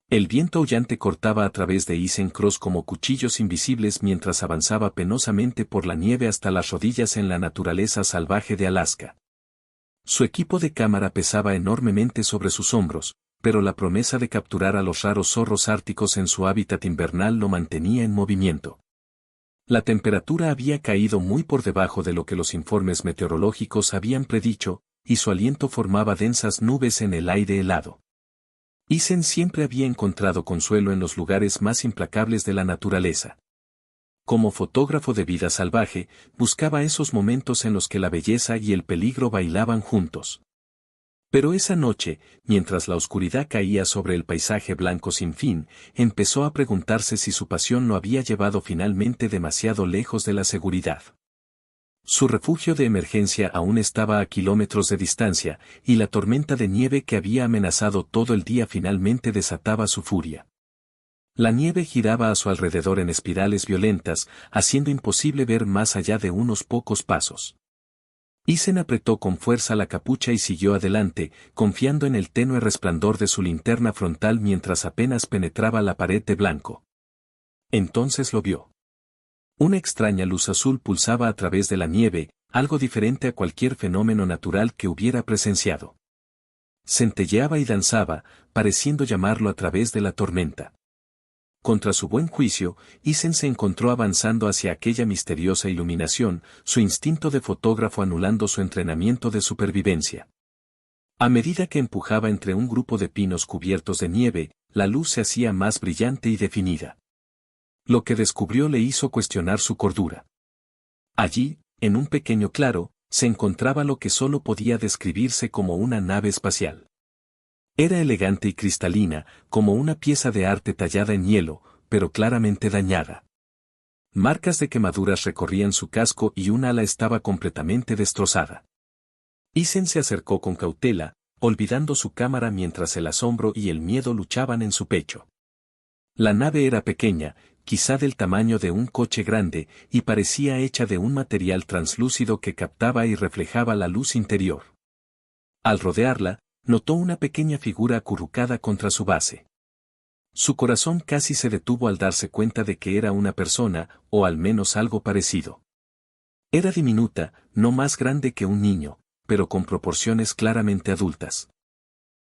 El viento aullante cortaba a través de Isen Cross como cuchillos invisibles mientras avanzaba penosamente por la nieve hasta las rodillas en la naturaleza salvaje de Alaska. Su equipo de cámara pesaba enormemente sobre sus hombros, pero la promesa de capturar a los raros zorros árticos en su hábitat invernal lo mantenía en movimiento. La temperatura había caído muy por debajo de lo que los informes meteorológicos habían predicho, y su aliento formaba densas nubes en el aire helado. Isen siempre había encontrado consuelo en los lugares más implacables de la naturaleza. Como fotógrafo de vida salvaje, buscaba esos momentos en los que la belleza y el peligro bailaban juntos. Pero esa noche, mientras la oscuridad caía sobre el paisaje blanco sin fin, empezó a preguntarse si su pasión lo había llevado finalmente demasiado lejos de la seguridad. Su refugio de emergencia aún estaba a kilómetros de distancia, y la tormenta de nieve que había amenazado todo el día finalmente desataba su furia. La nieve giraba a su alrededor en espirales violentas, haciendo imposible ver más allá de unos pocos pasos. Isen apretó con fuerza la capucha y siguió adelante, confiando en el tenue resplandor de su linterna frontal mientras apenas penetraba la pared de blanco. Entonces lo vio. Una extraña luz azul pulsaba a través de la nieve, algo diferente a cualquier fenómeno natural que hubiera presenciado. Centelleaba y danzaba, pareciendo llamarlo a través de la tormenta. Contra su buen juicio, Isen se encontró avanzando hacia aquella misteriosa iluminación, su instinto de fotógrafo anulando su entrenamiento de supervivencia. A medida que empujaba entre un grupo de pinos cubiertos de nieve, la luz se hacía más brillante y definida. Lo que descubrió le hizo cuestionar su cordura. Allí, en un pequeño claro, se encontraba lo que solo podía describirse como una nave espacial. Era elegante y cristalina, como una pieza de arte tallada en hielo, pero claramente dañada. Marcas de quemaduras recorrían su casco y un ala estaba completamente destrozada. Isen se acercó con cautela, olvidando su cámara mientras el asombro y el miedo luchaban en su pecho. La nave era pequeña, quizá del tamaño de un coche grande, y parecía hecha de un material translúcido que captaba y reflejaba la luz interior. Al rodearla, notó una pequeña figura acurrucada contra su base. Su corazón casi se detuvo al darse cuenta de que era una persona, o al menos algo parecido. Era diminuta, no más grande que un niño, pero con proporciones claramente adultas.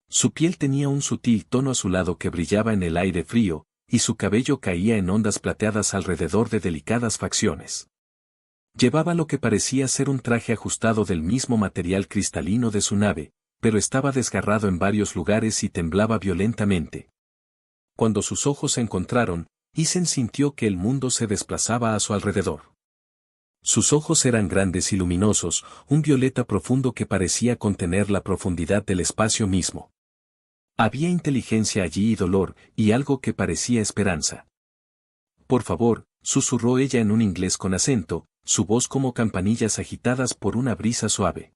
Su piel tenía un sutil tono azulado que brillaba en el aire frío, y su cabello caía en ondas plateadas alrededor de delicadas facciones. Llevaba lo que parecía ser un traje ajustado del mismo material cristalino de su nave, pero estaba desgarrado en varios lugares y temblaba violentamente. Cuando sus ojos se encontraron, Isen sintió que el mundo se desplazaba a su alrededor. Sus ojos eran grandes y luminosos, un violeta profundo que parecía contener la profundidad del espacio mismo. Había inteligencia allí y dolor, y algo que parecía esperanza. Por favor, susurró ella en un inglés con acento, su voz como campanillas agitadas por una brisa suave.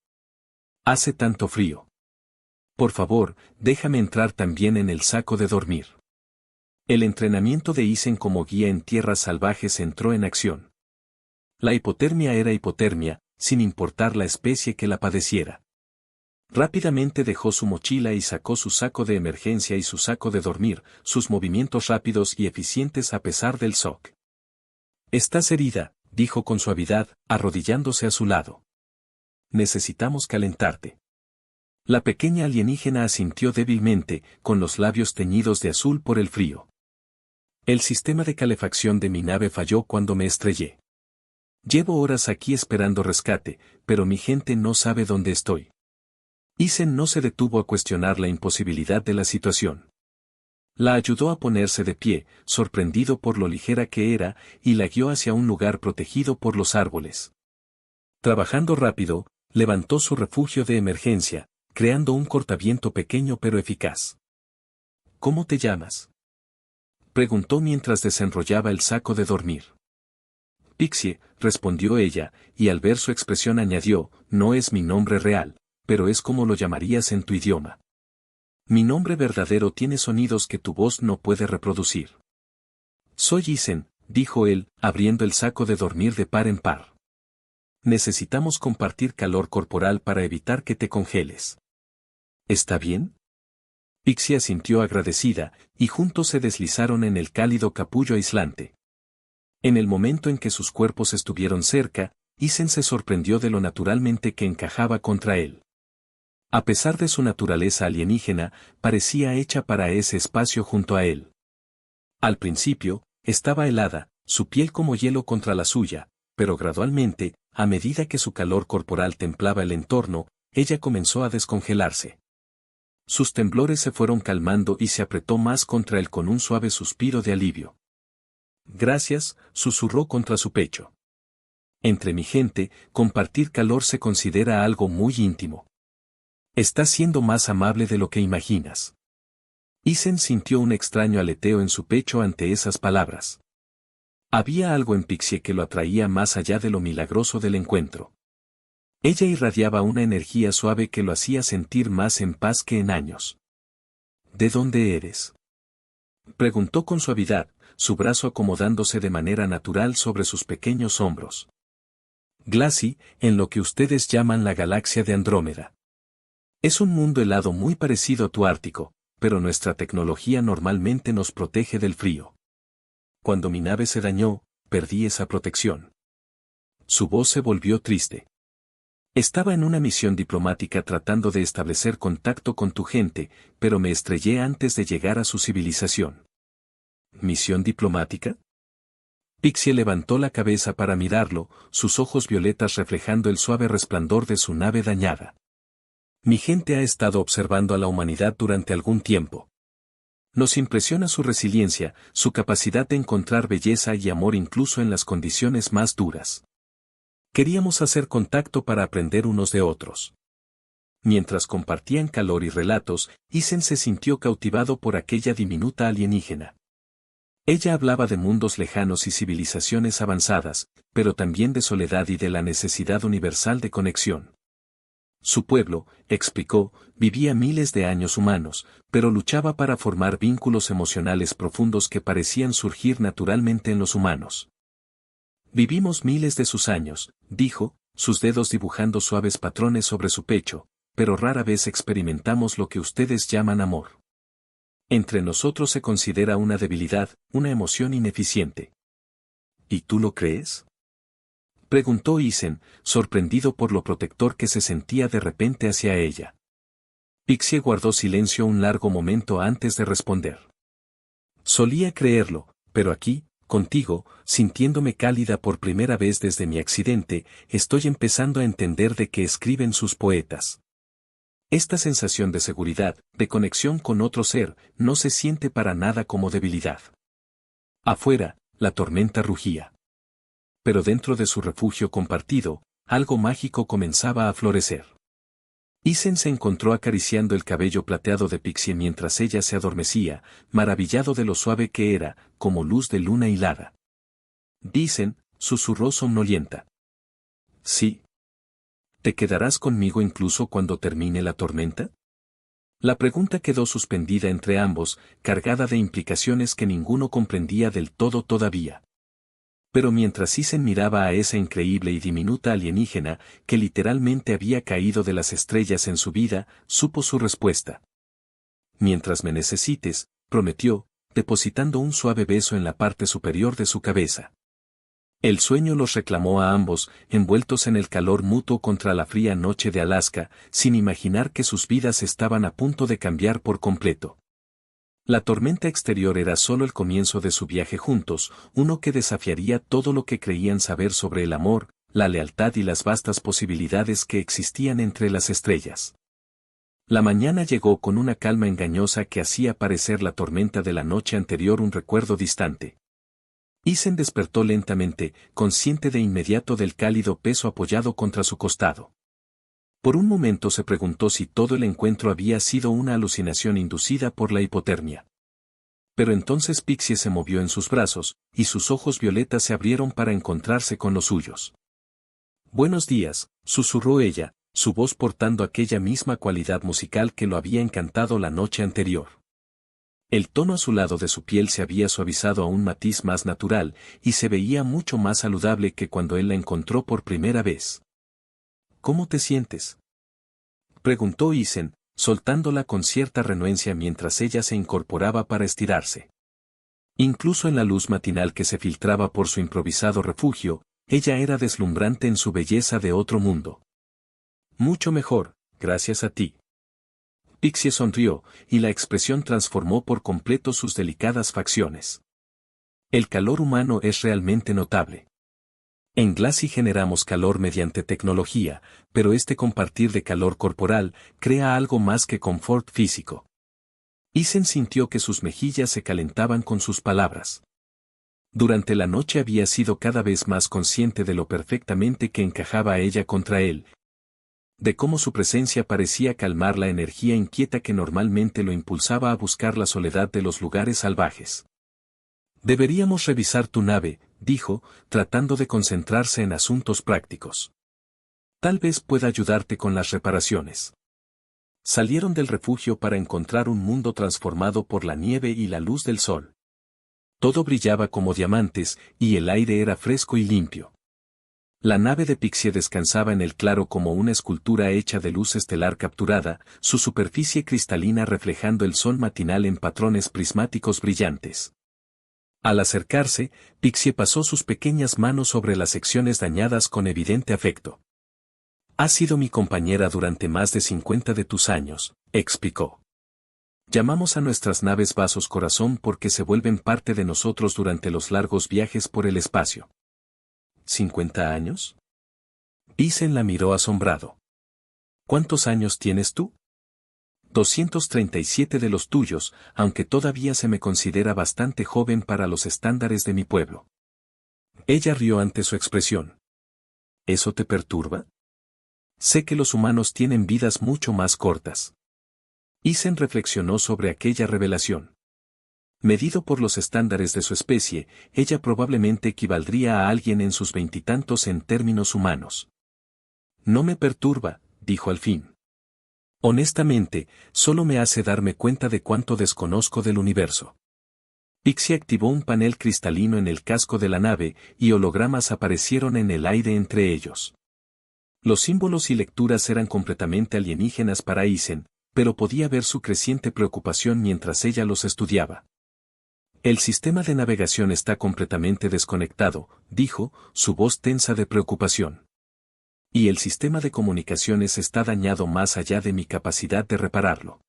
Hace tanto frío. Por favor, déjame entrar también en el saco de dormir. El entrenamiento de Isen como guía en tierras salvajes entró en acción. La hipotermia era hipotermia, sin importar la especie que la padeciera. Rápidamente dejó su mochila y sacó su saco de emergencia y su saco de dormir, sus movimientos rápidos y eficientes a pesar del shock. «Estás herida», dijo con suavidad, arrodillándose a su lado. «Necesitamos calentarte». La pequeña alienígena asintió débilmente, con los labios teñidos de azul por el frío. «El sistema de calefacción de mi nave falló cuando me estrellé. Llevo horas aquí esperando rescate, pero mi gente no sabe dónde estoy». Isen no se detuvo a cuestionar la imposibilidad de la situación. La ayudó a ponerse de pie, sorprendido por lo ligera que era, y la guió hacia un lugar protegido por los árboles. Trabajando rápido, levantó su refugio de emergencia, creando un cortaviento pequeño pero eficaz. «¿Cómo te llamas?», preguntó mientras desenrollaba el saco de dormir. «Pixie», respondió ella, y al ver su expresión añadió, «no es mi nombre real, pero es como lo llamarías en tu idioma. Mi nombre verdadero tiene sonidos que tu voz no puede reproducir». «Soy Isen», dijo él, abriendo el saco de dormir de par en par. «Necesitamos compartir calor corporal para evitar que te congeles. ¿Está bien?». Pixie asintió agradecida, y juntos se deslizaron en el cálido capullo aislante. En el momento en que sus cuerpos estuvieron cerca, Isen se sorprendió de lo naturalmente que encajaba contra él. A pesar de su naturaleza alienígena, parecía hecha para ese espacio junto a él. Al principio, estaba helada, su piel como hielo contra la suya, pero gradualmente, a medida que su calor corporal templaba el entorno, ella comenzó a descongelarse. Sus temblores se fueron calmando y se apretó más contra él con un suave suspiro de alivio. Gracias, susurró contra su pecho. Entre mi gente, compartir calor se considera algo muy íntimo. Estás siendo más amable de lo que imaginas. Isen sintió un extraño aleteo en su pecho ante esas palabras. Había algo en Pixie que lo atraía más allá de lo milagroso del encuentro. Ella irradiaba una energía suave que lo hacía sentir más en paz que en años. ¿De dónde eres?, preguntó con suavidad, su brazo acomodándose de manera natural sobre sus pequeños hombros. Glaci, en lo que ustedes llaman la galaxia de Andrómeda. Es un mundo helado muy parecido a tu Ártico, pero nuestra tecnología normalmente nos protege del frío. Cuando mi nave se dañó, perdí esa protección. Su voz se volvió triste. Estaba en una misión diplomática tratando de establecer contacto con tu gente, pero me estrellé antes de llegar a su civilización. ¿Misión diplomática? Pixie levantó la cabeza para mirarlo, sus ojos violetas reflejando el suave resplandor de su nave dañada. Mi gente ha estado observando a la humanidad durante algún tiempo. Nos impresiona su resiliencia, su capacidad de encontrar belleza y amor incluso en las condiciones más duras. Queríamos hacer contacto para aprender unos de otros. Mientras compartían calor y relatos, Isen se sintió cautivado por aquella diminuta alienígena. Ella hablaba de mundos lejanos y civilizaciones avanzadas, pero también de soledad y de la necesidad universal de conexión. Su pueblo, explicó, vivía miles de años humanos, pero luchaba para formar vínculos emocionales profundos que parecían surgir naturalmente en los humanos. Vivimos miles de sus años, dijo, sus dedos dibujando suaves patrones sobre su pecho, pero rara vez experimentamos lo que ustedes llaman amor. Entre nosotros se considera una debilidad, una emoción ineficiente. ¿Y tú lo crees?, preguntó Isen, sorprendido por lo protector que se sentía de repente hacia ella. Pixie guardó silencio un largo momento antes de responder. Solía creerlo, pero aquí, contigo, sintiéndome cálida por primera vez desde mi accidente, estoy empezando a entender de qué escriben sus poetas. Esta sensación de seguridad, de conexión con otro ser, no se siente para nada como debilidad. Afuera, la tormenta rugía. Pero dentro de su refugio compartido, algo mágico comenzaba a florecer. Isen se encontró acariciando el cabello plateado de Pixie mientras ella se adormecía, maravillado de lo suave que era, como luz de luna hilada. Dicen, susurró somnolienta. Sí. ¿Te quedarás conmigo incluso cuando termine la tormenta? La pregunta quedó suspendida entre ambos, cargada de implicaciones que ninguno comprendía del todo todavía. Pero mientras Isen miraba a esa increíble y diminuta alienígena, que literalmente había caído de las estrellas en su vida, supo su respuesta. Mientras me necesites, prometió, depositando un suave beso en la parte superior de su cabeza. El sueño los reclamó a ambos, envueltos en el calor mutuo contra la fría noche de Alaska, sin imaginar que sus vidas estaban a punto de cambiar por completo. La tormenta exterior era solo el comienzo de su viaje juntos, uno que desafiaría todo lo que creían saber sobre el amor, la lealtad y las vastas posibilidades que existían entre las estrellas. La mañana llegó con una calma engañosa que hacía parecer la tormenta de la noche anterior un recuerdo distante. Isen despertó lentamente, consciente de inmediato del cálido peso apoyado contra su costado. Por un momento se preguntó si todo el encuentro había sido una alucinación inducida por la hipotermia. Pero entonces Pixie se movió en sus brazos, y sus ojos violetas se abrieron para encontrarse con los suyos. «Buenos días», susurró ella, su voz portando aquella misma cualidad musical que lo había encantado la noche anterior. El tono azulado de su piel se había suavizado a un matiz más natural, y se veía mucho más saludable que cuando él la encontró por primera vez. «¿Cómo te sientes?», preguntó Isen, soltándola con cierta renuencia mientras ella se incorporaba para estirarse. Incluso en la luz matinal que se filtraba por su improvisado refugio, ella era deslumbrante en su belleza de otro mundo. Mucho mejor, gracias a ti. Pixie sonrió, y la expresión transformó por completo sus delicadas facciones. El calor humano es realmente notable. En Glassy generamos calor mediante tecnología, pero este compartir de calor corporal crea algo más que confort físico. Isen sintió que sus mejillas se calentaban con sus palabras. Durante la noche había sido cada vez más consciente de lo perfectamente que encajaba ella contra él, de cómo su presencia parecía calmar la energía inquieta que normalmente lo impulsaba a buscar la soledad de los lugares salvajes. Deberíamos revisar tu nave, dijo, tratando de concentrarse en asuntos prácticos. Tal vez pueda ayudarte con las reparaciones. Salieron del refugio para encontrar un mundo transformado por la nieve y la luz del sol. Todo brillaba como diamantes, y el aire era fresco y limpio. La nave de Pixie descansaba en el claro como una escultura hecha de luz estelar capturada, su superficie cristalina reflejando el sol matinal en patrones prismáticos brillantes. Al acercarse, Pixie pasó sus pequeñas manos sobre las secciones dañadas con evidente afecto. Has sido mi compañera durante más de 50 de tus años, explicó. Llamamos a nuestras naves vasos corazón porque se vuelven parte de nosotros durante los largos viajes por el espacio. ¿50 años? Isen la miró asombrado. ¿Cuántos años tienes tú? 237 de los tuyos, aunque todavía se me considera bastante joven para los estándares de mi pueblo. Ella rió ante su expresión. ¿Eso te perturba? Sé que los humanos tienen vidas mucho más cortas. Isen reflexionó sobre aquella revelación. Medido por los estándares de su especie, ella probablemente equivaldría a alguien en sus veintitantos en términos humanos. No me perturba, dijo al fin. Honestamente, solo me hace darme cuenta de cuánto desconozco del universo. Pixie activó un panel cristalino en el casco de la nave, y hologramas aparecieron en el aire entre ellos. Los símbolos y lecturas eran completamente alienígenas para Isen, pero podía ver su creciente preocupación mientras ella los estudiaba. El sistema de navegación está completamente desconectado, dijo, su voz tensa de preocupación. Y el sistema de comunicaciones está dañado más allá de mi capacidad de repararlo.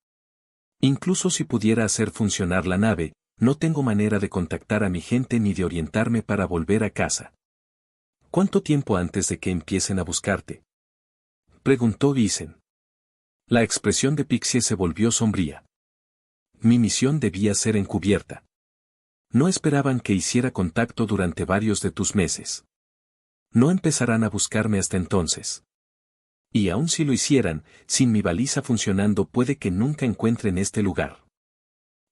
Incluso si pudiera hacer funcionar la nave, no tengo manera de contactar a mi gente ni de orientarme para volver a casa. ¿Cuánto tiempo antes de que empiecen a buscarte?, preguntó Isen. La expresión de Pixie se volvió sombría. Mi misión debía ser encubierta. No esperaban que hiciera contacto durante varios de tus meses. No empezarán a buscarme hasta entonces. Y aun si lo hicieran, sin mi baliza funcionando puede que nunca encuentren este lugar.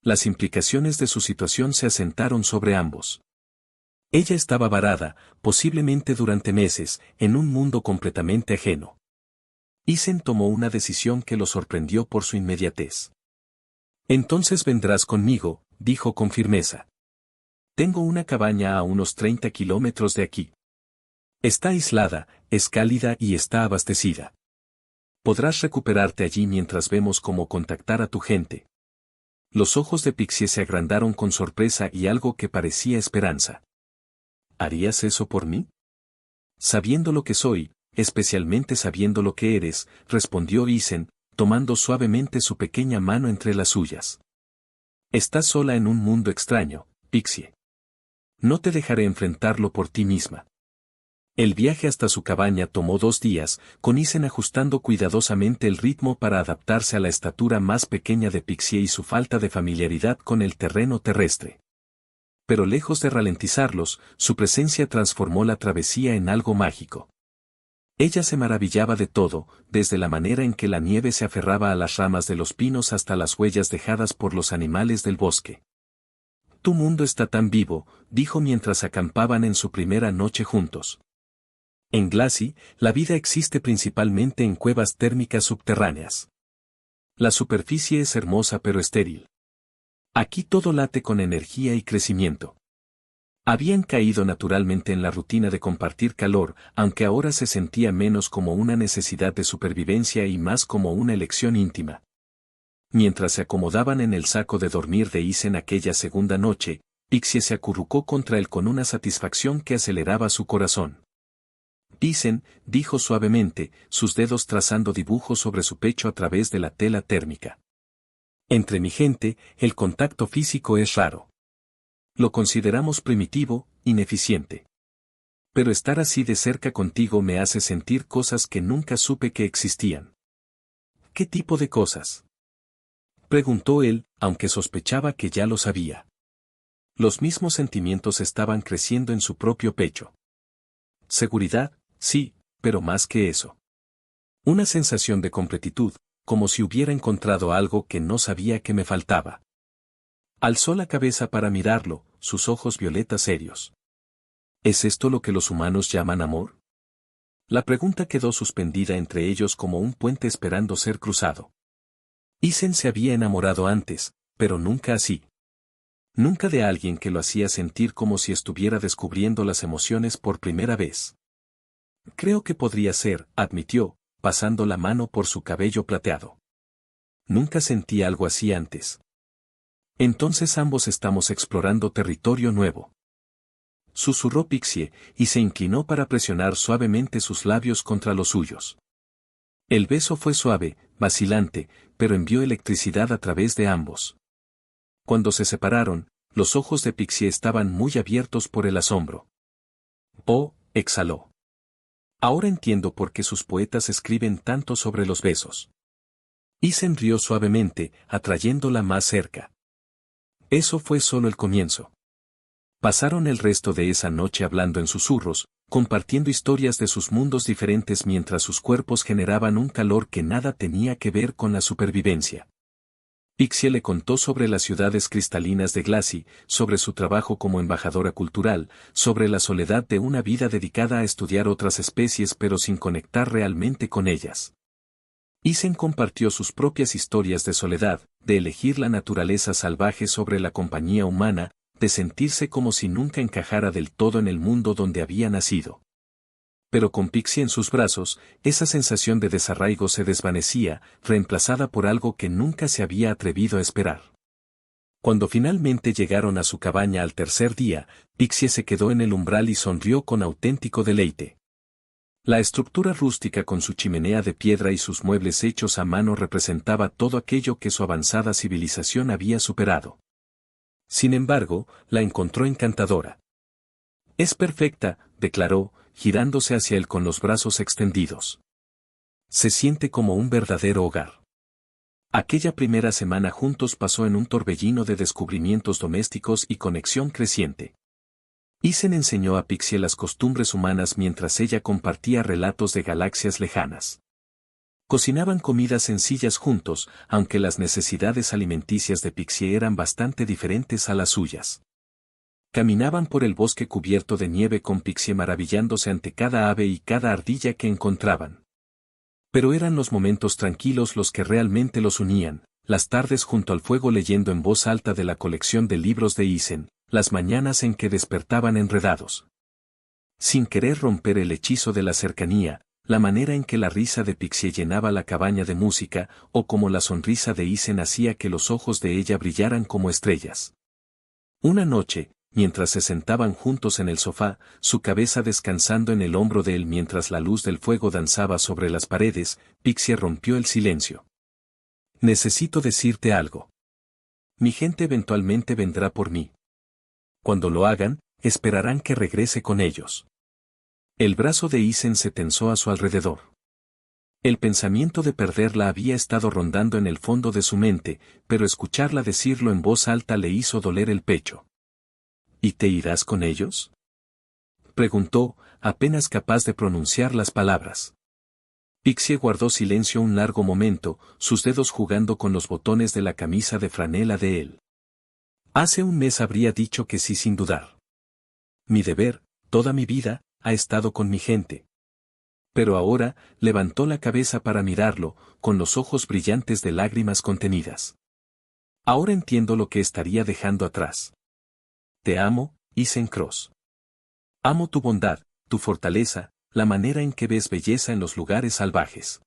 Las implicaciones de su situación se asentaron sobre ambos. Ella estaba varada, posiblemente durante meses, en un mundo completamente ajeno. Isen tomó una decisión que lo sorprendió por su inmediatez. Entonces vendrás conmigo, dijo con firmeza. Tengo una cabaña a unos 30 kilómetros de aquí. Está aislada, es cálida y está abastecida. Podrás recuperarte allí mientras vemos cómo contactar a tu gente. Los ojos de Pixie se agrandaron con sorpresa y algo que parecía esperanza. ¿Harías eso por mí? Sabiendo lo que soy, especialmente sabiendo lo que eres, respondió Isen, tomando suavemente su pequeña mano entre las suyas. Estás sola en un mundo extraño, Pixie. No te dejaré enfrentarlo por ti misma. El viaje hasta su cabaña tomó 2 días, con Isen ajustando cuidadosamente el ritmo para adaptarse a la estatura más pequeña de Pixie y su falta de familiaridad con el terreno terrestre. Pero lejos de ralentizarlos, su presencia transformó la travesía en algo mágico. Ella se maravillaba de todo, desde la manera en que la nieve se aferraba a las ramas de los pinos hasta las huellas dejadas por los animales del bosque. Tu mundo está tan vivo, dijo mientras acampaban en su primera noche juntos. En Glassy, la vida existe principalmente en cuevas térmicas subterráneas. La superficie es hermosa pero estéril. Aquí todo late con energía y crecimiento. Habían caído naturalmente en la rutina de compartir calor, aunque ahora se sentía menos como una necesidad de supervivencia y más como una elección íntima. Mientras se acomodaban en el saco de dormir de Isen aquella segunda noche, Pixie se acurrucó contra él con una satisfacción que aceleraba su corazón. Isen, dijo suavemente, sus dedos trazando dibujos sobre su pecho a través de la tela térmica. Entre mi gente, el contacto físico es raro. Lo consideramos primitivo, ineficiente. Pero estar así de cerca contigo me hace sentir cosas que nunca supe que existían. ¿Qué tipo de cosas? Preguntó él, aunque sospechaba que ya lo sabía. Los mismos sentimientos estaban creciendo en su propio pecho. Seguridad, sí, pero más que eso. Una sensación de completitud, como si hubiera encontrado algo que no sabía que me faltaba. Alzó la cabeza para mirarlo, sus ojos violetas serios. ¿Es esto lo que los humanos llaman amor? La pregunta quedó suspendida entre ellos como un puente esperando ser cruzado. Isen se había enamorado antes, pero nunca así. Nunca de alguien que lo hacía sentir como si estuviera descubriendo las emociones por primera vez. Creo que podría ser, admitió, pasando la mano por su cabello plateado. Nunca sentí algo así antes. Entonces ambos estamos explorando territorio nuevo. Susurró Pixie, y se inclinó para presionar suavemente sus labios contra los suyos. El beso fue suave, vacilante, pero envió electricidad a través de ambos. Cuando se separaron, los ojos de Pixie estaban muy abiertos por el asombro. Oh, exhaló. Ahora entiendo por qué sus poetas escriben tanto sobre los besos. Isen rió suavemente, atrayéndola más cerca. Eso fue solo el comienzo. Pasaron el resto de esa noche hablando en susurros, compartiendo historias de sus mundos diferentes mientras sus cuerpos generaban un calor que nada tenía que ver con la supervivencia. Pixie le contó sobre las ciudades cristalinas de Glacy, sobre su trabajo como embajadora cultural, sobre la soledad de una vida dedicada a estudiar otras especies pero sin conectar realmente con ellas. Isen compartió sus propias historias de soledad, de elegir la naturaleza salvaje sobre la compañía humana, de sentirse como si nunca encajara del todo en el mundo donde había nacido. Pero con Pixie en sus brazos, esa sensación de desarraigo se desvanecía, reemplazada por algo que nunca se había atrevido a esperar. Cuando finalmente llegaron a su cabaña al tercer día, Pixie se quedó en el umbral y sonrió con auténtico deleite. La estructura rústica con su chimenea de piedra y sus muebles hechos a mano representaba todo aquello que su avanzada civilización había superado. Sin embargo, la encontró encantadora. Es perfecta, declaró, girándose hacia él con los brazos extendidos. Se siente como un verdadero hogar. Aquella primera semana juntos pasó en un torbellino de descubrimientos domésticos y conexión creciente. Isen enseñó a Pixie las costumbres humanas mientras ella compartía relatos de galaxias lejanas. Cocinaban comidas sencillas juntos, aunque las necesidades alimenticias de Pixie eran bastante diferentes a las suyas. Caminaban por el bosque cubierto de nieve con Pixie maravillándose ante cada ave y cada ardilla que encontraban. Pero eran los momentos tranquilos los que realmente los unían, las tardes junto al fuego leyendo en voz alta de la colección de libros de Isen, las mañanas en que despertaban enredados. Sin querer romper el hechizo de la cercanía, la manera en que la risa de Pixie llenaba la cabaña de música, o como la sonrisa de Isen hacía que los ojos de ella brillaran como estrellas. Una noche, mientras se sentaban juntos en el sofá, su cabeza descansando en el hombro de él mientras la luz del fuego danzaba sobre las paredes, Pixie rompió el silencio. Necesito decirte algo. Mi gente eventualmente vendrá por mí. Cuando lo hagan, esperarán que regrese con ellos. El brazo de Isen se tensó a su alrededor. El pensamiento de perderla había estado rondando en el fondo de su mente, pero escucharla decirlo en voz alta le hizo doler el pecho. ¿Y te irás con ellos? Preguntó, apenas capaz de pronunciar las palabras. Pixie guardó silencio un largo momento, sus dedos jugando con los botones de la camisa de franela de él. Hace un mes habría dicho que sí sin dudar. Mi deber, toda mi vida, ha estado con mi gente. Pero ahora, levantó la cabeza para mirarlo, con los ojos brillantes de lágrimas contenidas. Ahora entiendo lo que estaría dejando atrás. Te amo, Isen Cross. Amo tu bondad, tu fortaleza, la manera en que ves belleza en los lugares salvajes.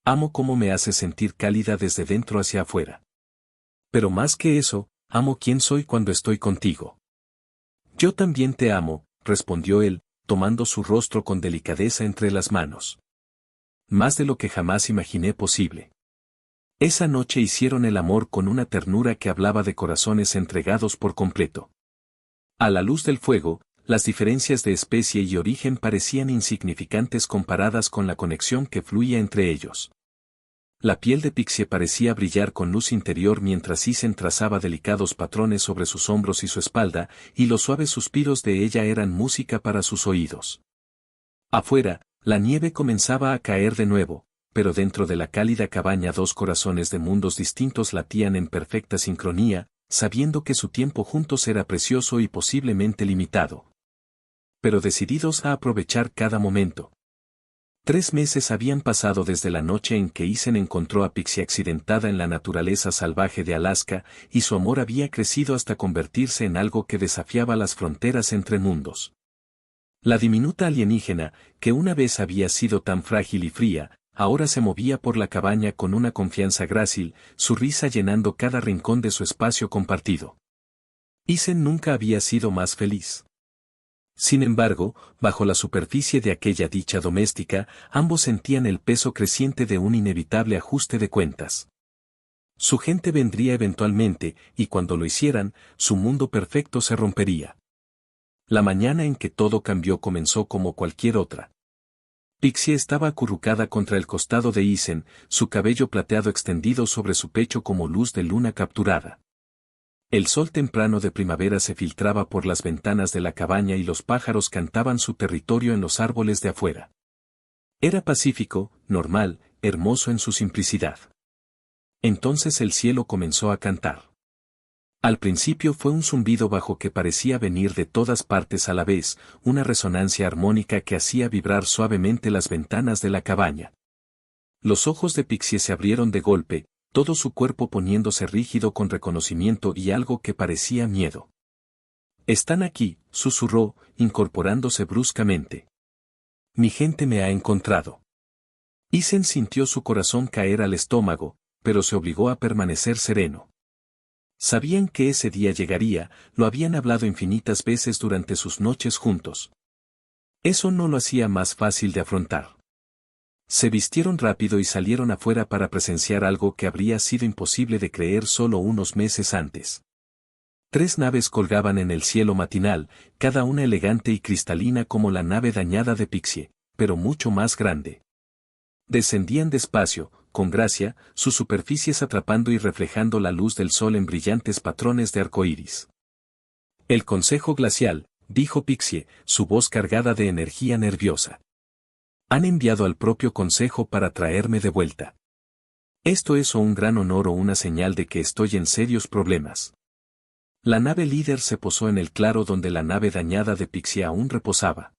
Amo cómo me hace sentir cálida desde dentro hacia afuera. Pero más que eso, amo quién soy cuando estoy contigo. Yo también te amo, respondió él, tomando su rostro con delicadeza entre las manos. Más de lo que jamás imaginé posible. Esa noche hicieron el amor con una ternura que hablaba de corazones entregados por completo. A la luz del fuego, las diferencias de especie y origen parecían insignificantes comparadas con la conexión que fluía entre ellos. La piel de Pixie parecía brillar con luz interior mientras Isen trazaba delicados patrones sobre sus hombros y su espalda, y los suaves suspiros de ella eran música para sus oídos. Afuera, la nieve comenzaba a caer de nuevo, pero dentro de la cálida cabaña dos corazones de mundos distintos latían en perfecta sincronía, sabiendo que su tiempo juntos era precioso y posiblemente limitado. Pero decididos a aprovechar cada momento. 3 meses habían pasado desde la noche en que Isen encontró a Pixie accidentada en la naturaleza salvaje de Alaska, y su amor había crecido hasta convertirse en algo que desafiaba las fronteras entre mundos. La diminuta alienígena, que una vez había sido tan frágil y fría, ahora se movía por la cabaña con una confianza grácil, su risa llenando cada rincón de su espacio compartido. Isen nunca había sido más feliz. Sin embargo, bajo la superficie de aquella dicha doméstica, ambos sentían el peso creciente de un inevitable ajuste de cuentas. Su gente vendría eventualmente, y cuando lo hicieran, su mundo perfecto se rompería. La mañana en que todo cambió comenzó como cualquier otra. Pixie estaba acurrucada contra el costado de Isen, su cabello plateado extendido sobre su pecho como luz de luna capturada. El sol temprano de primavera se filtraba por las ventanas de la cabaña y los pájaros cantaban su territorio en los árboles de afuera. Era pacífico, normal, hermoso en su simplicidad. Entonces el cielo comenzó a cantar. Al principio fue un zumbido bajo que parecía venir de todas partes a la vez, una resonancia armónica que hacía vibrar suavemente las ventanas de la cabaña. Los ojos de Pixie se abrieron de golpe, todo su cuerpo poniéndose rígido con reconocimiento y algo que parecía miedo. «Están aquí», susurró, incorporándose bruscamente. «Mi gente me ha encontrado». Isen sintió su corazón caer al estómago, pero se obligó a permanecer sereno. Sabían que ese día llegaría, lo habían hablado infinitas veces durante sus noches juntos. Eso no lo hacía más fácil de afrontar. Se vistieron rápido y salieron afuera para presenciar algo que habría sido imposible de creer solo unos meses antes. 3 naves colgaban en el cielo matinal, cada una elegante y cristalina como la nave dañada de Pixie, pero mucho más grande. Descendían despacio, con gracia, sus superficies atrapando y reflejando la luz del sol en brillantes patrones de arcoíris. «El Consejo Glacial», dijo Pixie, su voz cargada de energía nerviosa. «Han enviado al propio Consejo para traerme de vuelta. ¿Esto es o un gran honor o una señal de que estoy en serios problemas?» La nave líder se posó en el claro donde la nave dañada de Pixie aún reposaba.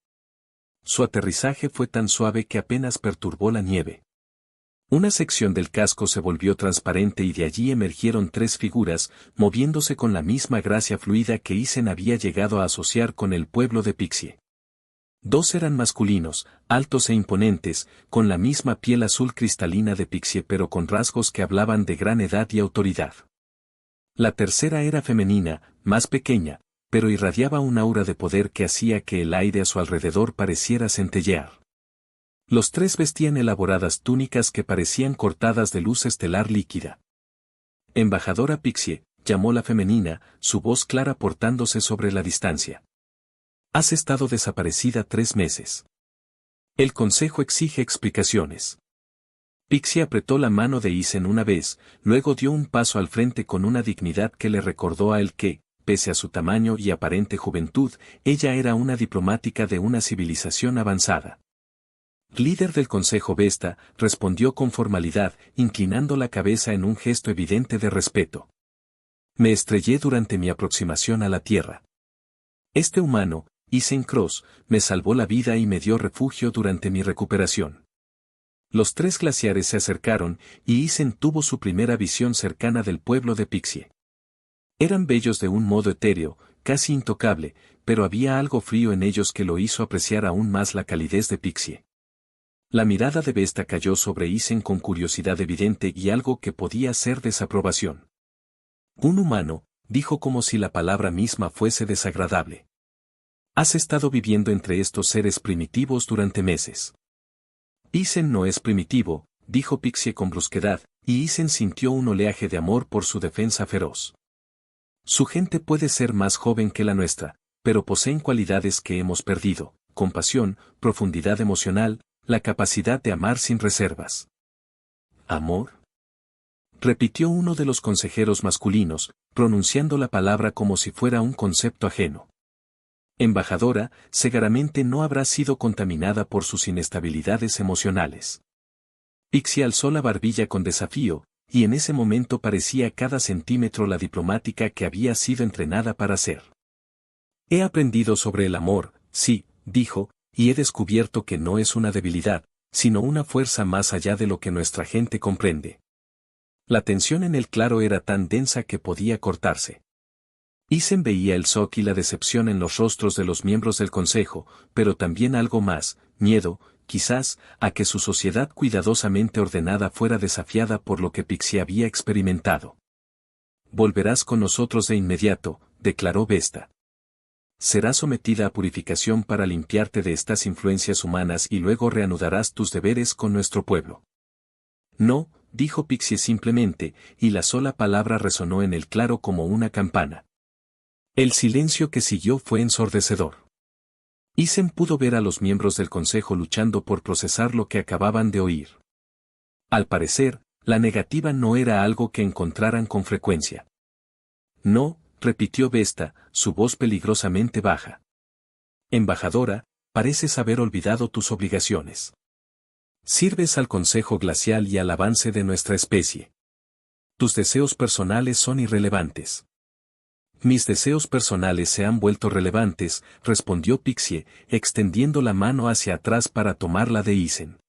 Su aterrizaje fue tan suave que apenas perturbó la nieve. Una sección del casco se volvió transparente y de allí emergieron 3 figuras, moviéndose con la misma gracia fluida que Isen había llegado a asociar con el pueblo de Pixie. 2 eran masculinos, altos e imponentes, con la misma piel azul cristalina de Pixie pero con rasgos que hablaban de gran edad y autoridad. La tercera era femenina, más pequeña, pero irradiaba un aura de poder que hacía que el aire a su alrededor pareciera centellear. Los 3 vestían elaboradas túnicas que parecían cortadas de luz estelar líquida. «Embajadora Pixie», llamó la femenina, su voz clara portándose sobre la distancia. «Has estado desaparecida 3 meses. El Consejo exige explicaciones». Pixie apretó la mano de Isen una vez, luego dio un paso al frente con una dignidad que le recordó a él que, pese a su tamaño y aparente juventud, ella era una diplomática de una civilización avanzada. «Líder del Consejo Vesta», respondió con formalidad, inclinando la cabeza en un gesto evidente de respeto. «Me estrellé durante mi aproximación a la Tierra. Este humano, Isen Cross, me salvó la vida y me dio refugio durante mi recuperación». Los 3 glaciares se acercaron, y Isen tuvo su primera visión cercana del pueblo de Pixie. Eran bellos de un modo etéreo, casi intocable, pero había algo frío en ellos que lo hizo apreciar aún más la calidez de Pixie. La mirada de Vesta cayó sobre Isen con curiosidad evidente y algo que podía ser desaprobación. Un humano, dijo como si la palabra misma fuese desagradable. Has estado viviendo entre estos seres primitivos durante meses. Isen no es primitivo, dijo Pixie con brusquedad, y Isen sintió un oleaje de amor por su defensa feroz. Su gente puede ser más joven que la nuestra, pero poseen cualidades que hemos perdido: compasión, profundidad emocional, la capacidad de amar sin reservas. ¿Amor? Repitió uno de los consejeros masculinos, pronunciando la palabra como si fuera un concepto ajeno. Embajadora, seguramente no habrá sido contaminada por sus inestabilidades emocionales. Pixie alzó la barbilla con desafío, y en ese momento parecía cada centímetro la diplomática que había sido entrenada para ser. He aprendido sobre el amor, sí, dijo, y he descubierto que no es una debilidad, sino una fuerza más allá de lo que nuestra gente comprende. La tensión en el claro era tan densa que podía cortarse. Isen veía el shock y la decepción en los rostros de los miembros del consejo, pero también algo más: miedo, quizás, a que su sociedad cuidadosamente ordenada fuera desafiada por lo que Pixie había experimentado. Volverás con nosotros de inmediato, declaró Vesta. Serás sometida a purificación para limpiarte de estas influencias humanas y luego reanudarás tus deberes con nuestro pueblo. No, dijo Pixie simplemente, y la sola palabra resonó en el claro como una campana. El silencio que siguió fue ensordecedor. Isen pudo ver a los miembros del consejo luchando por procesar lo que acababan de oír. Al parecer, la negativa no era algo que encontraran con frecuencia. No, repitió Vesta, su voz peligrosamente baja. Embajadora, pareces haber olvidado tus obligaciones. Sirves al Consejo Glacial y al avance de nuestra especie. Tus deseos personales son irrelevantes. Mis deseos personales se han vuelto relevantes, respondió Pixie, extendiendo la mano hacia atrás para tomarla de Isen.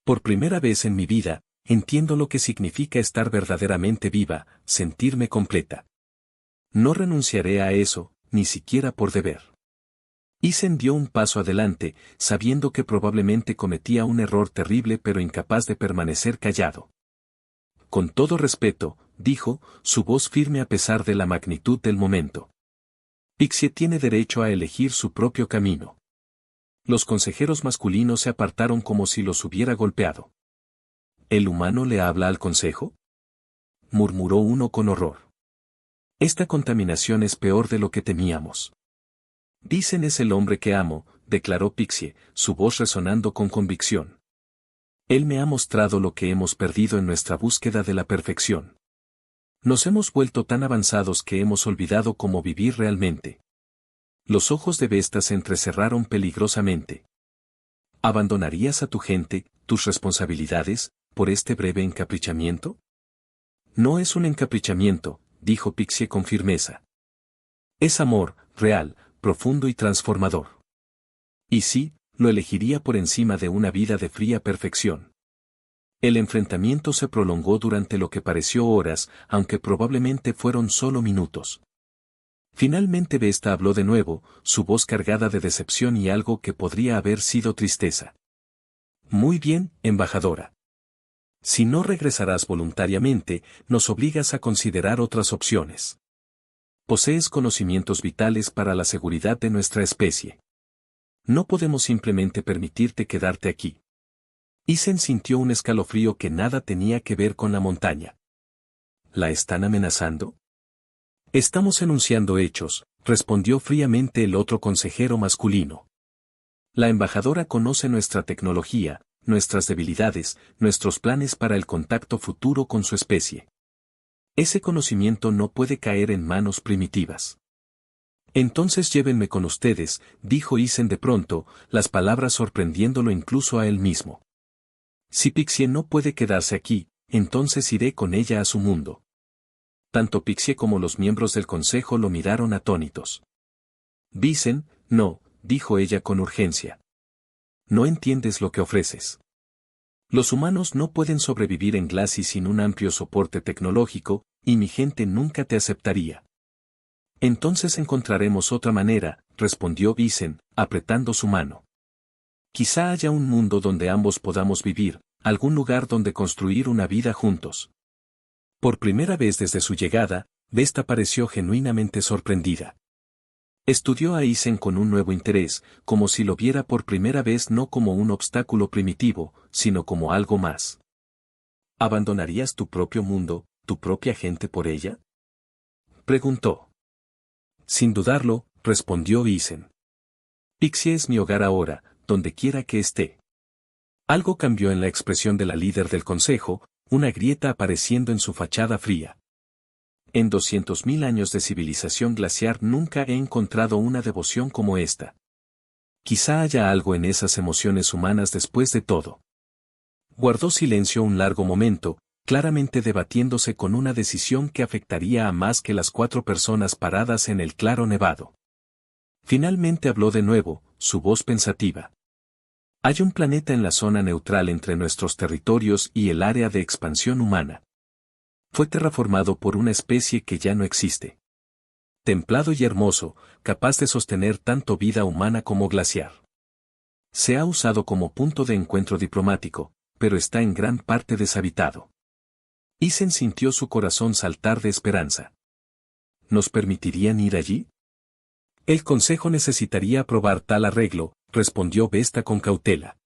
Por primera vez en mi vida, entiendo lo que significa estar verdaderamente viva, sentirme completa. No renunciaré a eso, ni siquiera por deber. Isen dio un paso adelante, sabiendo que probablemente cometía un error terrible pero incapaz de permanecer callado. Con todo respeto, dijo, su voz firme a pesar de la magnitud del momento. Pixie tiene derecho a elegir su propio camino. Los consejeros masculinos se apartaron como si los hubiera golpeado. ¿El humano le habla al consejo?, murmuró uno con horror. Esta contaminación es peor de lo que temíamos. Dicen es el hombre que amo, declaró Pixie, su voz resonando con convicción. Él me ha mostrado lo que hemos perdido en nuestra búsqueda de la perfección. Nos hemos vuelto tan avanzados que hemos olvidado cómo vivir realmente. Los ojos de Vesta se entrecerraron peligrosamente. ¿Abandonarías a tu gente, tus responsabilidades, por este breve encaprichamiento? No es un encaprichamiento, dijo Pixie con firmeza. Es amor, real, profundo y transformador. Y sí, lo elegiría por encima de una vida de fría perfección. El enfrentamiento se prolongó durante lo que pareció horas, aunque probablemente fueron solo minutos. Finalmente Vesta habló de nuevo, su voz cargada de decepción y algo que podría haber sido tristeza. Muy bien, embajadora. Si no regresarás voluntariamente, nos obligas a considerar otras opciones. Posees conocimientos vitales para la seguridad de nuestra especie. No podemos simplemente permitirte quedarte aquí. Isen sintió un escalofrío que nada tenía que ver con la montaña. ¿La están amenazando? Estamos enunciando hechos, respondió fríamente el otro consejero masculino. La embajadora conoce nuestra tecnología, nuestras debilidades, nuestros planes para el contacto futuro con su especie. Ese conocimiento no puede caer en manos primitivas. Entonces llévenme con ustedes, dijo Isen de pronto, las palabras sorprendiéndolo incluso a él mismo. Si Pixie no puede quedarse aquí, entonces iré con ella a su mundo. Tanto Pixie como los miembros del consejo lo miraron atónitos. Visen, no, dijo ella con urgencia. No entiendes lo que ofreces. Los humanos no pueden sobrevivir en Glacis sin un amplio soporte tecnológico, y mi gente nunca te aceptaría. Entonces encontraremos otra manera, respondió Visen, apretando su mano. Quizá haya un mundo donde ambos podamos vivir, algún lugar donde construir una vida juntos. Por primera vez desde su llegada, Vesta pareció genuinamente sorprendida. Estudió a Isen con un nuevo interés, como si lo viera por primera vez no como un obstáculo primitivo, sino como algo más. ¿Abandonarías tu propio mundo, tu propia gente por ella? Preguntó. Sin dudarlo, respondió Isen. Pixie es mi hogar ahora, donde quiera que esté. Algo cambió en la expresión de la líder del consejo, una grieta apareciendo en su fachada fría. En 200.000 años de civilización glaciar nunca he encontrado una devoción como esta. Quizá haya algo en esas emociones humanas después de todo. Guardó silencio un largo momento, claramente debatiéndose con una decisión que afectaría a más que las 4 personas paradas en el claro nevado. Finalmente habló de nuevo, su voz pensativa. Hay un planeta en la zona neutral entre nuestros territorios y el área de expansión humana. Fue terraformado por una especie que ya no existe. Templado y hermoso, capaz de sostener tanto vida humana como glaciar. Se ha usado como punto de encuentro diplomático, pero está en gran parte deshabitado. Isen sintió su corazón saltar de esperanza. ¿Nos permitirían ir allí? El consejo necesitaría aprobar tal arreglo, respondió Vesta con cautela.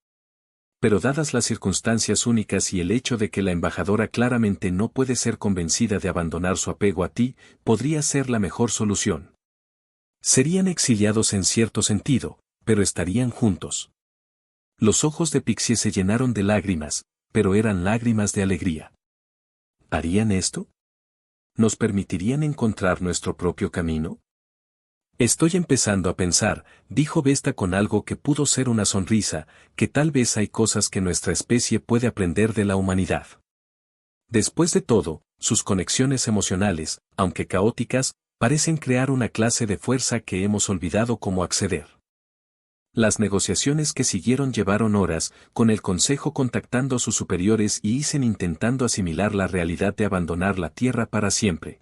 Pero dadas las circunstancias únicas y el hecho de que la embajadora claramente no puede ser convencida de abandonar su apego a ti, podría ser la mejor solución. Serían exiliados en cierto sentido, pero estarían juntos. Los ojos de Pixie se llenaron de lágrimas, pero eran lágrimas de alegría. ¿Harían esto? ¿Nos permitirían encontrar nuestro propio camino? Estoy empezando a pensar, dijo Vesta con algo que pudo ser una sonrisa, que tal vez hay cosas que nuestra especie puede aprender de la humanidad. Después de todo, sus conexiones emocionales, aunque caóticas, parecen crear una clase de fuerza que hemos olvidado cómo acceder. Las negociaciones que siguieron llevaron horas, con el Consejo contactando a sus superiores y Isen intentando asimilar la realidad de abandonar la Tierra para siempre.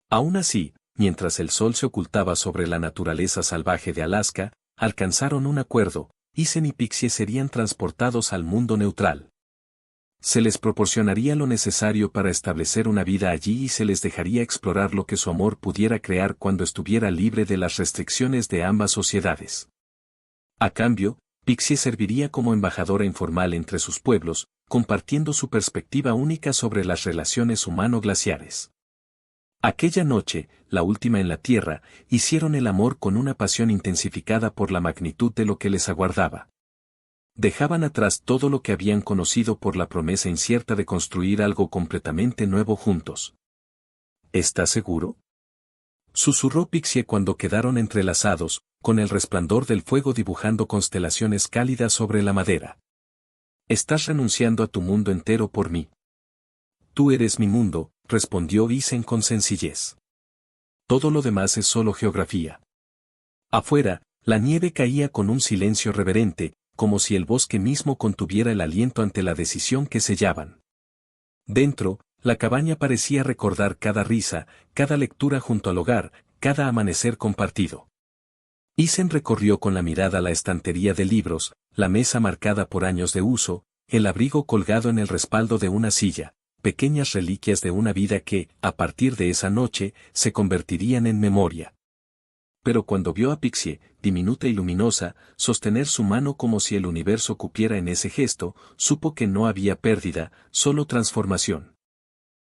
Aún así, mientras el sol se ocultaba sobre la naturaleza salvaje de Alaska, alcanzaron un acuerdo, Isen y Pixie serían transportados al mundo neutral. Se les proporcionaría lo necesario para establecer una vida allí y se les dejaría explorar lo que su amor pudiera crear cuando estuviera libre de las restricciones de ambas sociedades. A cambio, Pixie serviría como embajadora informal entre sus pueblos, compartiendo su perspectiva única sobre las relaciones humano-glaciares. Aquella noche, la última en la Tierra, hicieron el amor con una pasión intensificada por la magnitud de lo que les aguardaba. Dejaban atrás todo lo que habían conocido por la promesa incierta de construir algo completamente nuevo juntos. ¿Estás seguro? Susurró Pixie cuando quedaron entrelazados, con el resplandor del fuego dibujando constelaciones cálidas sobre la madera. Estás renunciando a tu mundo entero por mí. Tú eres mi mundo, respondió Isen con sencillez. Todo lo demás es solo geografía. Afuera, la nieve caía con un silencio reverente, como si el bosque mismo contuviera el aliento ante la decisión que sellaban. Dentro, la cabaña parecía recordar cada risa, cada lectura junto al hogar, cada amanecer compartido. Isen recorrió con la mirada la estantería de libros, la mesa marcada por años de uso, el abrigo colgado en el respaldo de una silla, pequeñas reliquias de una vida que, a partir de esa noche, se convertirían en memoria. Pero cuando vio a Pixie, diminuta y luminosa, sostener su mano como si el universo cupiera en ese gesto, supo que no había pérdida, solo transformación.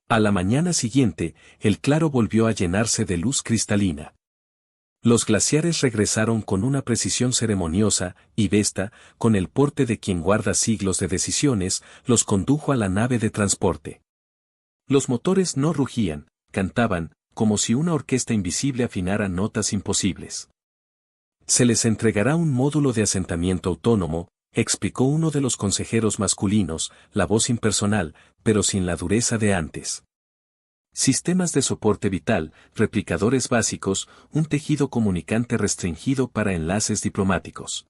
A la mañana siguiente, el claro volvió a llenarse de luz cristalina. Los glaciares regresaron con una precisión ceremoniosa, y Vesta, con el porte de quien guarda siglos de decisiones, los condujo a la nave de transporte. Los motores no rugían, cantaban, como si una orquesta invisible afinara notas imposibles. Se les entregará un módulo de asentamiento autónomo, explicó uno de los consejeros masculinos, la voz impersonal, pero sin la dureza de antes. Sistemas de soporte vital, replicadores básicos, un tejido comunicante restringido para enlaces diplomáticos.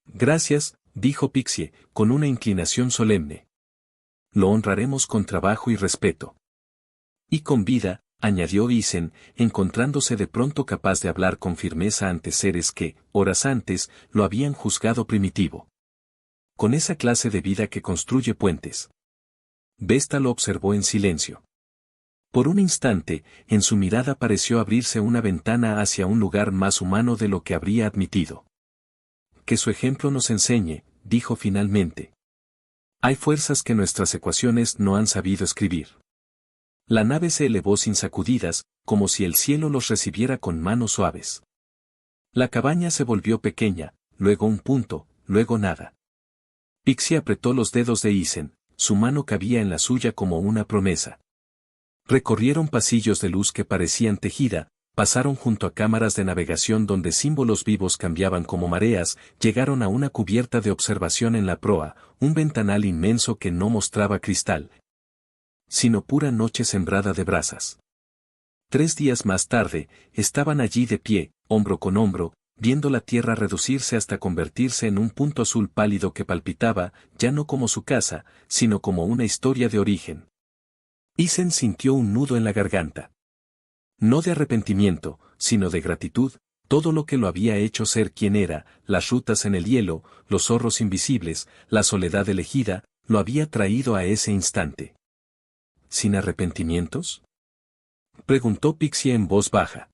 Gracias, dijo Pixie, con una inclinación solemne. Lo honraremos con trabajo y respeto. Y con vida, añadió Isen, encontrándose de pronto capaz de hablar con firmeza ante seres que, horas antes, lo habían juzgado primitivo. Con esa clase de vida que construye puentes. Vesta lo observó en silencio. Por un instante, en su mirada pareció abrirse una ventana hacia un lugar más humano de lo que habría admitido. Que su ejemplo nos enseñe, dijo finalmente. Hay fuerzas que nuestras ecuaciones no han sabido escribir. La nave se elevó sin sacudidas, como si el cielo los recibiera con manos suaves. La cabaña se volvió pequeña, luego un punto, luego nada. Pixie apretó los dedos de Isen, su mano cabía en la suya como una promesa. Recorrieron pasillos de luz que parecían tejida, pasaron junto a cámaras de navegación donde símbolos vivos cambiaban como mareas, llegaron a una cubierta de observación en la proa, un ventanal inmenso que no mostraba cristal, sino pura noche sembrada de brasas. 3 días más tarde, estaban allí de pie, hombro con hombro, viendo la tierra reducirse hasta convertirse en un punto azul pálido que palpitaba, ya no como su casa, sino como una historia de origen. Isen sintió un nudo en la garganta. No de arrepentimiento, sino de gratitud, todo lo que lo había hecho ser quien era, las rutas en el hielo, los zorros invisibles, la soledad elegida, lo había traído a ese instante. ¿Sin arrepentimientos?, preguntó Pixie en voz baja.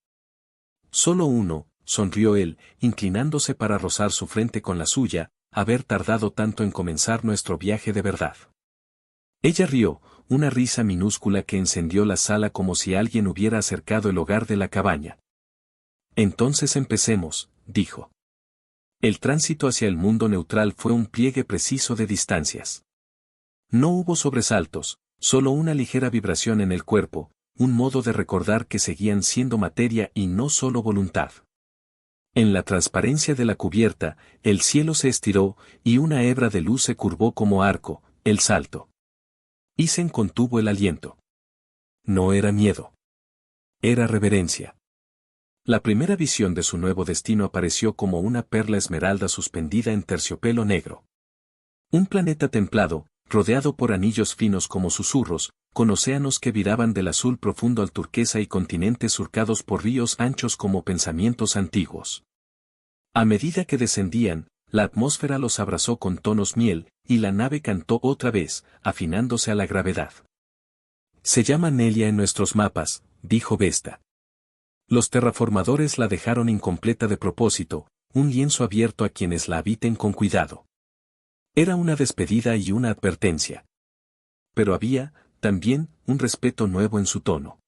Solo uno, sonrió él, inclinándose para rozar su frente con la suya, haber tardado tanto en comenzar nuestro viaje de verdad. Ella rió, una risa minúscula que encendió la sala como si alguien hubiera acercado el hogar de la cabaña. Entonces empecemos, dijo. El tránsito hacia el mundo neutral fue un pliegue preciso de distancias. No hubo sobresaltos, solo una ligera vibración en el cuerpo, un modo de recordar que seguían siendo materia y no solo voluntad. En la transparencia de la cubierta, el cielo se estiró, y una hebra de luz se curvó como arco, el salto. Isen contuvo el aliento. No era miedo. Era reverencia. La primera visión de su nuevo destino apareció como una perla esmeralda suspendida en terciopelo negro. Un planeta templado, rodeado por anillos finos como susurros, con océanos que viraban del azul profundo al turquesa y continentes surcados por ríos anchos como pensamientos antiguos. A medida que descendían, la atmósfera los abrazó con tonos miel, y la nave cantó otra vez, afinándose a la gravedad. Se llama Nelia en nuestros mapas, dijo Vesta. Los terraformadores la dejaron incompleta de propósito, un lienzo abierto a quienes la habiten con cuidado. Era una despedida y una advertencia. Pero había, también, un respeto nuevo en su tono.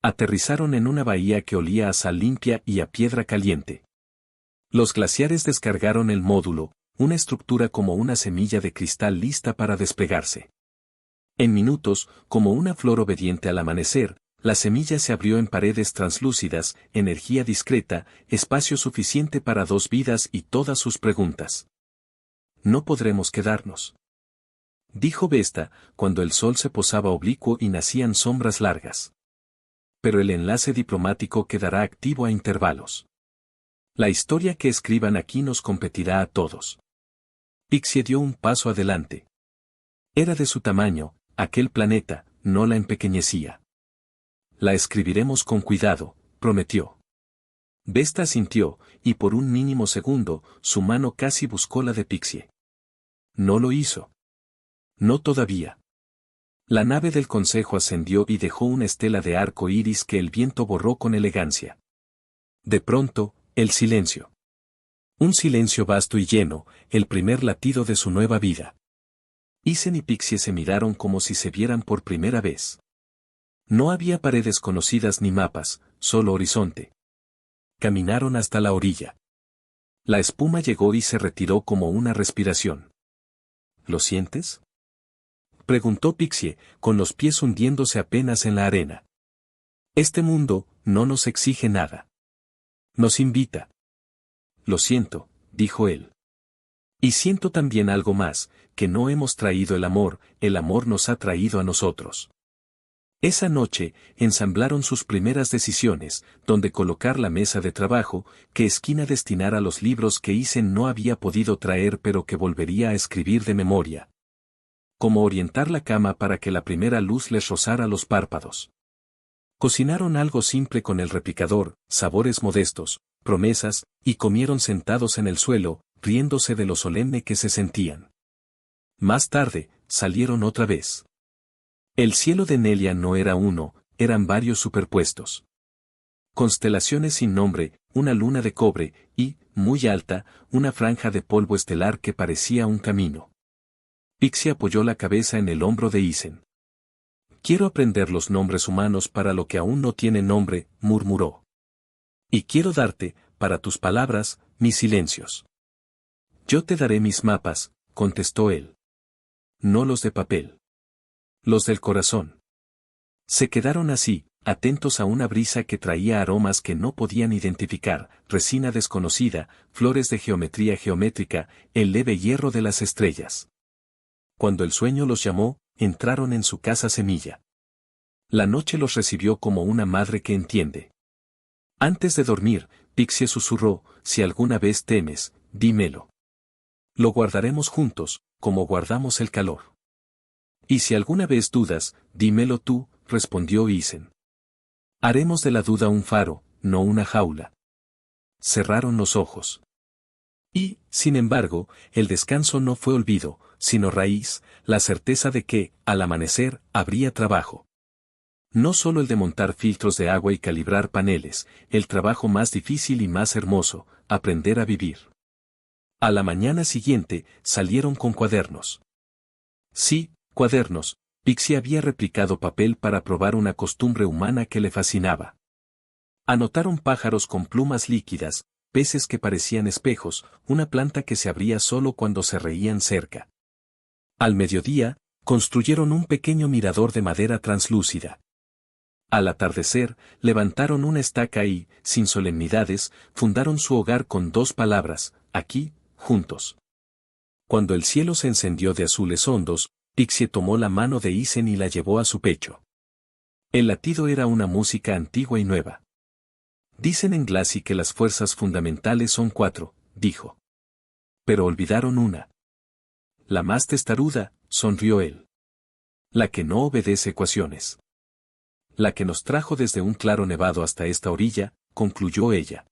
Aterrizaron en una bahía que olía a sal limpia y a piedra caliente. Los glaciares descargaron el módulo, una estructura como una semilla de cristal lista para desplegarse. En minutos, como una flor obediente al amanecer, la semilla se abrió en paredes translúcidas, energía discreta, espacio suficiente para 2 vidas y todas sus preguntas. No podremos quedarnos, dijo Vesta, cuando el sol se posaba oblicuo y nacían sombras largas. Pero el enlace diplomático quedará activo a intervalos. La historia que escriban aquí nos competirá a todos. Pixie dio un paso adelante. Era de su tamaño, aquel planeta, no la empequeñecía. La escribiremos con cuidado, prometió. Vesta asintió, y por un mínimo segundo, su mano casi buscó la de Pixie. No lo hizo. No todavía. La nave del Consejo ascendió y dejó una estela de arco iris que el viento borró con elegancia. De pronto, el silencio. Un silencio vasto y lleno, el primer latido de su nueva vida. Isen y Pixie se miraron como si se vieran por primera vez. No había paredes conocidas ni mapas, solo horizonte. Caminaron hasta la orilla. La espuma llegó y se retiró como una respiración. ¿Lo sientes?, preguntó Pixie, con los pies hundiéndose apenas en la arena. Este mundo no nos exige nada. Nos invita. Lo siento, dijo él. Y siento también algo más, que no hemos traído el amor nos ha traído a nosotros. Esa noche, ensamblaron sus primeras decisiones, dónde colocar la mesa de trabajo, qué esquina destinar a los libros que Isen no había podido traer pero que volvería a escribir de memoria. Cómo orientar la cama para que la primera luz les rozara los párpados. Cocinaron algo simple con el replicador, sabores modestos, promesas, y comieron sentados en el suelo, riéndose de lo solemne que se sentían. Más tarde, salieron otra vez. El cielo de Nelia no era uno, eran varios superpuestos. Constelaciones sin nombre, una luna de cobre, y, muy alta, una franja de polvo estelar que parecía un camino. Pixie apoyó la cabeza en el hombro de Isen. Quiero aprender los nombres humanos para lo que aún no tiene nombre, murmuró. Y quiero darte, para tus palabras, mis silencios. Yo te daré mis mapas, contestó él. No los de papel. Los del corazón. Se quedaron así, atentos a una brisa que traía aromas que no podían identificar, resina desconocida, flores de geometría geométrica, el leve hierro de las estrellas. Cuando el sueño los llamó, entraron en su casa semilla. La noche los recibió como una madre que entiende. Antes de dormir, Pixie susurró, si alguna vez temes, dímelo. Lo guardaremos juntos, como guardamos el calor. Y si alguna vez dudas, dímelo tú, respondió Isen. Haremos de la duda un faro, no una jaula. Cerraron los ojos. Y, sin embargo, el descanso no fue olvido, sino raíz, la certeza de que, al amanecer, habría trabajo. No solo el de montar filtros de agua y calibrar paneles, el trabajo más difícil y más hermoso, aprender a vivir. A la mañana siguiente, salieron con cuadernos. Sí, cuadernos. Pixie había replicado papel para probar una costumbre humana que le fascinaba. Anotaron pájaros con plumas líquidas, peces que parecían espejos, una planta que se abría solo cuando se reían cerca. Al mediodía, construyeron un pequeño mirador de madera translúcida. Al atardecer, levantaron una estaca y, sin solemnidades, fundaron su hogar con 2 palabras, aquí, juntos. Cuando el cielo se encendió de azules hondos, Pixie tomó la mano de Isen y la llevó a su pecho. El latido era una música antigua y nueva. Dicen en Glassy que las fuerzas fundamentales son 4, dijo. Pero olvidaron una. La más testaruda, sonrió él. La que no obedece ecuaciones. La que nos trajo desde un claro nevado hasta esta orilla, concluyó ella.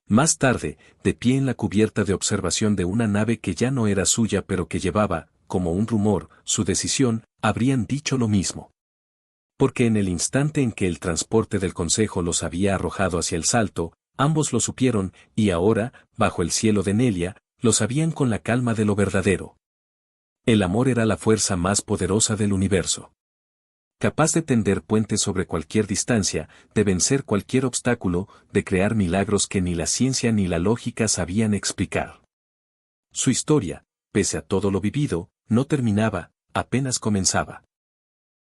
Más tarde, de pie en la cubierta de observación de una nave que ya no era suya pero que llevaba, como un rumor, su decisión, habrían dicho lo mismo. Porque en el instante en que el transporte del Consejo los había arrojado hacia el salto, ambos lo supieron, y ahora, bajo el cielo de Nelia, lo sabían con la calma de lo verdadero. El amor era la fuerza más poderosa del universo. Capaz de tender puentes sobre cualquier distancia, de vencer cualquier obstáculo, de crear milagros que ni la ciencia ni la lógica sabían explicar. Su historia, pese a todo lo vivido, no terminaba, apenas comenzaba.